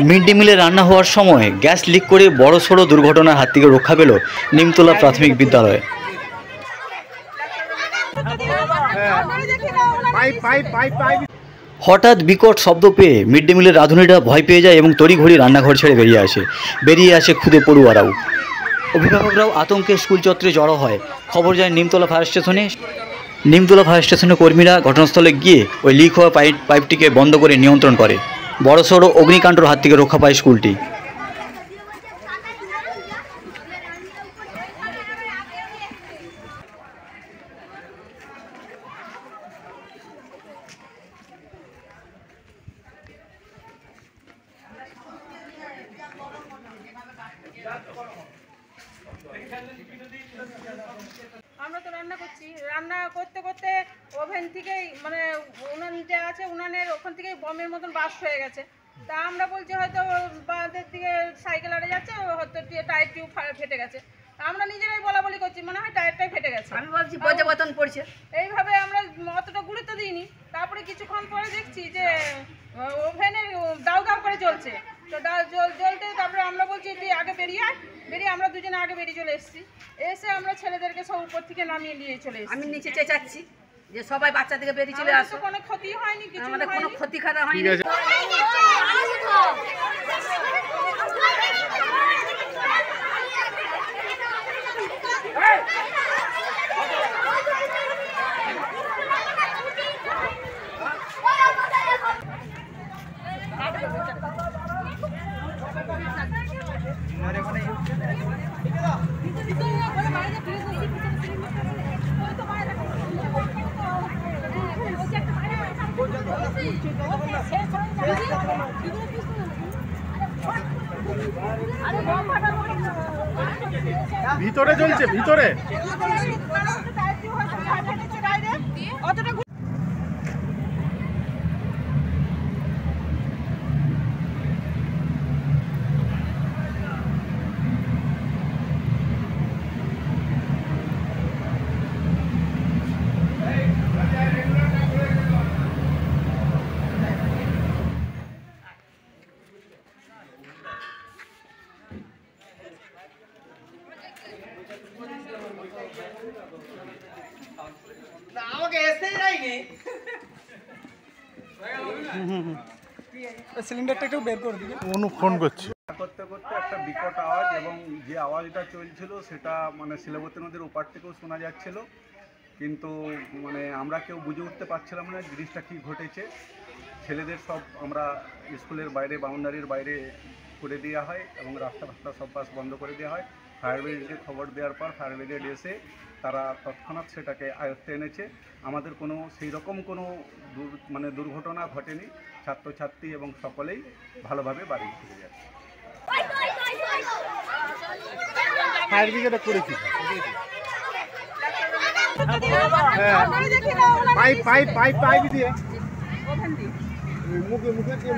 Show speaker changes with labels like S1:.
S1: Mid day মিলে রান্না হওয়ার সময় গ্যাস লিক করে বড়সড় দুর্ঘটনার হাত থেকে রক্ষা পেল নিমতলা প্রাথমিক বিদ্যালয়। হঠাৎ বিকট শব্দ পেয়ে মিড ডে মিলের রাঁধুনিরা ভয় পেয়ে যায় এবং তড়িঘড়ি রান্নাঘর ছেড়ে বেরিয়ে আসে খুদে পড়ুয়ারাও। অভিভাবকরাও আতঙ্কে স্কুল চত্বরে জড়ো হয়। খবর যায় নিমতলা ফায়ার স্টেশনের কর্মীরা ঘটনাস্থলে গিয়ে ওই লিক হওয়া পাইপটিকে বন্ধ করে নিয়ন্ত্রণ করে। বড়সড় অগ্নিকাণ্ডের হাত থেকে রক্ষা পায় স্কুলটি।
S2: আমরা তো রান্না করছি, রান্না করতে করতে ওভেন থেকেই মানে উনান যে আছে উনানের ওখান থেকেই বমের মতন বাস্ট হয়ে গেছে। তা আমরা বলছি হয়তো বাঁধের দিকে সাইকেল আড়ে যাচ্ছে, হয়তো টায়ার টিউব ফেটে গেছে। আমরা নিজেরাই বলা করছি মনে হয় টায়ারটাই ফেটে গেছে।
S3: আমি বলছি বজে বতন পড়ছে,
S2: এইভাবে আমরা অতটা গুরুত্ব দিইনি। তারপরে কিছুক্ষণ পরে দেখছি যে ওভেনের দাউ দাউ করে জ্বলছে। তো জ্বলতে তারপরে আমরা বলছি তুই আগে বেরিয়ে আমরা দুজনে আগে বেরিয়ে চলে এসেছি। এসে আমরা ছেলেদেরকে সব উপর থেকে নামিয়ে নিয়ে চলে এসেছি।
S3: আমি নিচে চেঁচাচ্ছি যে সবাই বাচ্চা থেকে বেরিয়ে চলে আসো।
S2: কোনো ক্ষতি হয়নি, কিছু
S3: আমাদের কোনো ক্ষতি খারাপ হয়নি।
S4: ভিতরে জ্বলছে, ভিতরে
S3: আমাকে এসেই যায়নি।
S4: সিলিন্ডারটা একটু বের করে দিবে। অনু ফোন করছে। করতে করতে একটা বিকট আওয়াজ, এবং যে আওয়াজটা চলছিল সেটা মানে শিলাবতী নদীর ওপার থেকেও শোনা যাচ্ছিল, কিন্তু মানে আমরা কেউ বুঝে উঠতে পারছিলাম না জিনিসটা কী ঘটেছে। ছেলেদের সব আমরা স্কুলের বাইরে, বাউন্ডারির বাইরে করে দেওয়া হয় এবং রাস্তা সব পাশ বন্ধ করে দেওয়া হয়। ফায়ার ব্রিগেডকে খবর দেওয়ার পর ফায়ার ব্রিগেড এসে তারা তৎক্ষণাৎ সেটাকে আয়ত্তে এনেছে। আমাদের কোনো সেই রকম কোনো দুর্ঘটনা ঘটেনি। ছাত্রছাত্রী এবং সকলেই ভালোভাবে বাড়ি ফিরে যাচ্ছে। ফায়ার ব্রিগেডে করেছি পাইপ দিয়ে মুখে দিয়ে